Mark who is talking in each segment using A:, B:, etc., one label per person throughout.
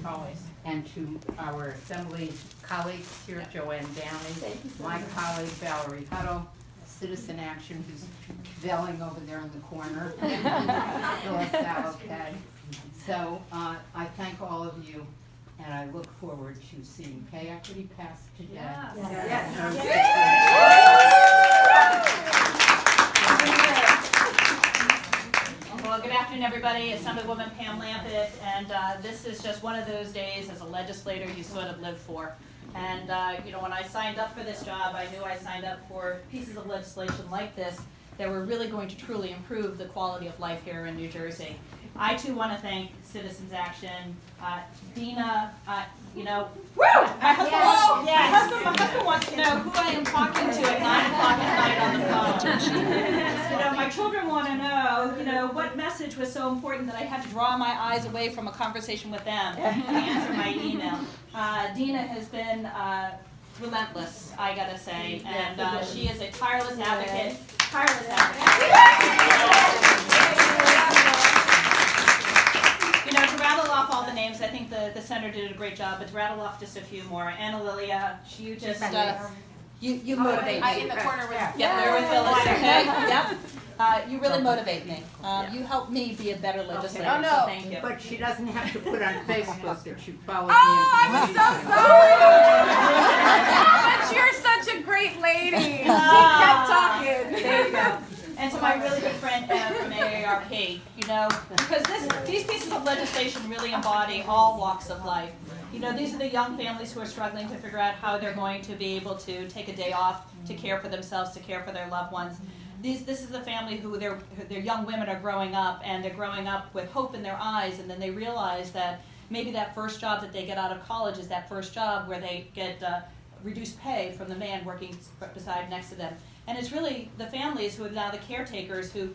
A: Always. And to our Assembly colleagues here, Joanne Downey, my colleague Valerie Huddle, Citizen Action, who's belling over there in the corner, Phyllis Salokad. So I thank all of you, and I look forward to seeing pay equity pass today.
B: Well, good afternoon, everybody. Assemblywoman Pam Lampett, and this is just one of those days as a legislator you sort of live for. And when I signed up for this job, I knew I signed up for pieces of legislation like this that were really going to truly improve the quality of life here in New Jersey. I too want to thank Citizens Action, Dina. My husband wants to know who I am talking to at 9 o'clock at night on the phone. My children want to know, what message was so important that I had to draw my eyes away from a conversation with them to answer my email. Dina has been relentless, I gotta say, and she is a tireless advocate. To rattle off all the names, I think the senator did a great job, but to rattle off just a few more. Anna Lilia, you just, you motivate me.
A: In the corner with
B: There with Phyllis, okay? Yep. You really motivate me. You help me be a better legislator,
A: Okay.
B: so thank you.
A: But she doesn't have to put on Facebook that she followed me.
C: I was so sorry! But you're such a great lady. She kept talking.
B: There you go. And to my really good friend from AARP, because these pieces of legislation really embody all walks of life. These are the young families who are struggling to figure out how they're going to be able to take a day off to care for themselves, to care for their loved ones. This is the family who their young women are growing up, and they're growing up with hope in their eyes, and then they realize that maybe that first job that they get out of college is that first job where they get reduced pay from the man working next to them. And it's really the families who are now the caretakers who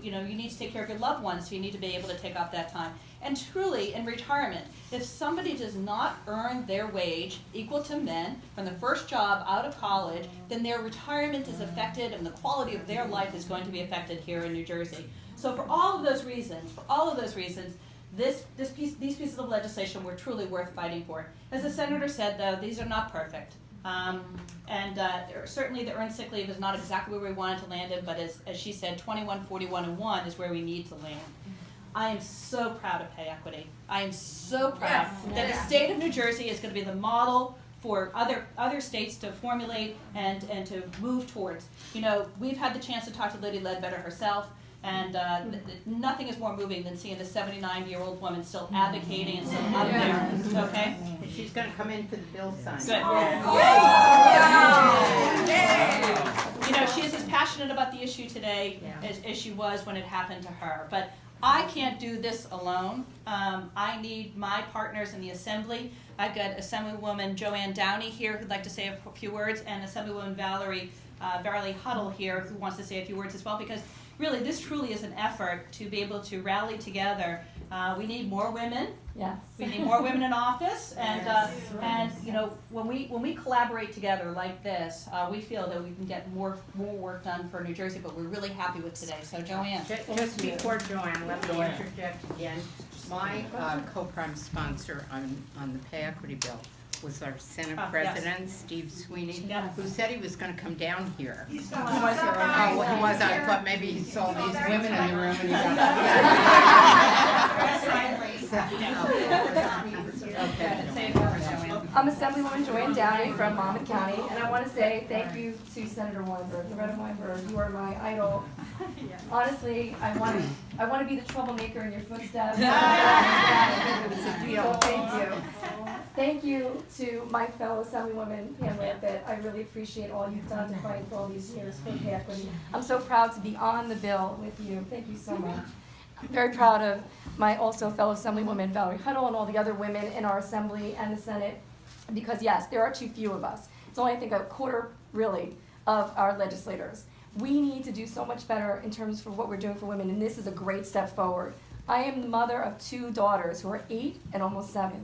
B: you need to take care of your loved ones, so you need to be able to take off that time. And truly, in retirement, if somebody does not earn their wage equal to men from the first job out of college, then their retirement is affected and the quality of their life is going to be affected here in New Jersey. So for all of those reasons, these pieces of legislation were truly worth fighting for. As the senator said, though, these are not perfect. Certainly the earned sick leave is not exactly where we wanted to land it, but as she said, 21, 41, and 1 is where we need to land. I am so proud of pay equity. I am so proud that the state of New Jersey is going to be the model for other states to formulate and to move towards. We've had the chance to talk to Liddy Ledbetter herself, and nothing is more moving than seeing a 79-year-old woman still advocating and still out there. Okay?
A: She's going to come in for the bill sign.
B: Good. She is as passionate about the issue today as she was when it happened to her. But I can't do this alone. I need my partners in the Assembly. I've got Assemblywoman Joanne Downey here who'd like to say a few words, and Assemblywoman Valerie Huddle here who wants to say a few words as well, because really this truly is an effort to be able to rally together. We need more women.
C: Yes.
B: We need more women in office, and when we collaborate together like this, we feel that we can get more work done for New Jersey. But we're really happy with today. So Joanne.
A: Just before Joanne, let me interject again. My co-prime sponsor on the pay equity bill was our Senate President, Steve Sweeney, who said he was going to come down here.
B: He was here.
A: He was. I thought maybe he saw these women in the room and he got
C: I'm Assemblywoman Joanne Downey from Monmouth County, and I want to say thank you to Senator Weinberg, Loretta Weinberg. You are my idol. Honestly, I want to be the troublemaker in your footsteps. So thank you. Thank you to my fellow Assemblywoman Pam Lampett. I really appreciate all you've done to fight for all these years for pay equity. I'm so proud to be on the bill with you. Thank you so much. I'm very proud of my also fellow Assemblywoman Valerie Huddle and all the other women in our Assembly and the Senate, because yes, there are too few of us. It's only, I think, a quarter, really, of our legislators. We need to do so much better in terms of what we're doing for women, and this is a great step forward. I am the mother of 2 daughters who are 8 and almost 7.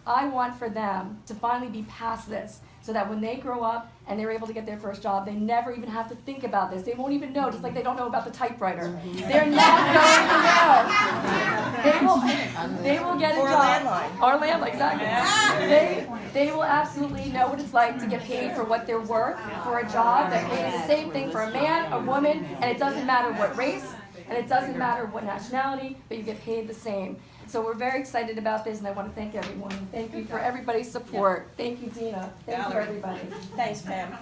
C: I want for them to finally be past this, so that when they grow up and they're able to get their first job, they never even have to think about this. They won't even know, just like they don't know about the typewriter. They're not going to know. They will get a
D: Or a
C: job.
D: landline.
C: Or a landline, exactly. They will absolutely know what it's like to get paid for what they're worth for a job that pays the same thing for a man, a woman, and it doesn't matter what race, and it doesn't matter what nationality, but you get paid the same. So we're very excited about this, and I want to thank everyone. Thank you for everybody's support. Thank you, Dina. Thank you,
D: Valerie.
C: everybody.
D: Thanks, Pam.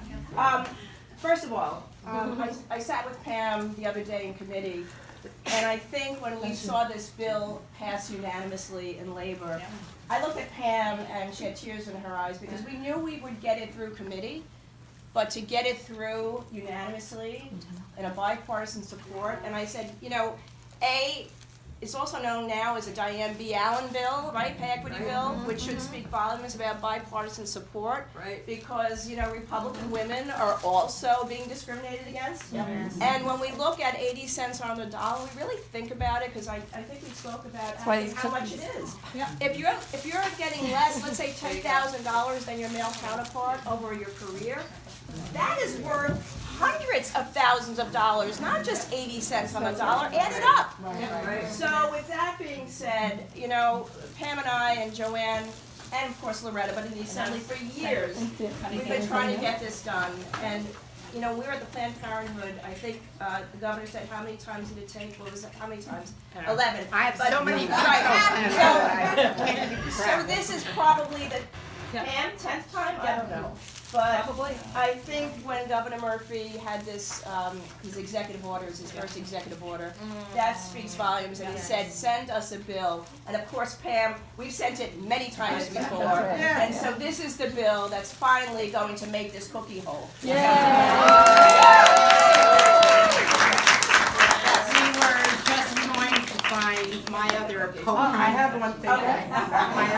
D: First of all, I sat with Pam the other day in committee, and I think when we saw this bill pass unanimously in labor, I looked at Pam and she had tears in her eyes because we knew we would get it through committee, but to get it through unanimously in a bipartisan support, and I said, you know, it's also known now as a Diane B. Allen bill, right, pay equity bill, which should speak volumes about bipartisan support.
E: Right.
D: Because, you know, Republican women are also being discriminated against. And when we look at 80 cents on the dollar, we really think about it, because I think we spoke about
C: why these
D: how much
C: cookies-
D: it is. If you're getting less, let's say $10,000 than your male counterpart over your career, that is worth hundreds of thousands of dollars, not just 80 cents on the dollar. Add it up. So with that being said, you know, Pam and I and Joanne, and of course Loretta, but in the Assembly for years, we've been trying to get this done. And, you know, we were at the Planned Parenthood, I think the governor said, how many times did it take? What was it, how many times? 11.
A: I have so many.
D: Right. So this is probably the Pam, 10th time? I don't know. But I think when Governor Murphy had this, his executive orders, his first executive order, that speaks volumes, and he said, send us a bill. And of course, Pam, we've sent it many times before. And so this is the bill that's finally going to make this cookie whole.
A: We were just going to find my other co-prime.
E: I have one thing.
D: Okay.
A: My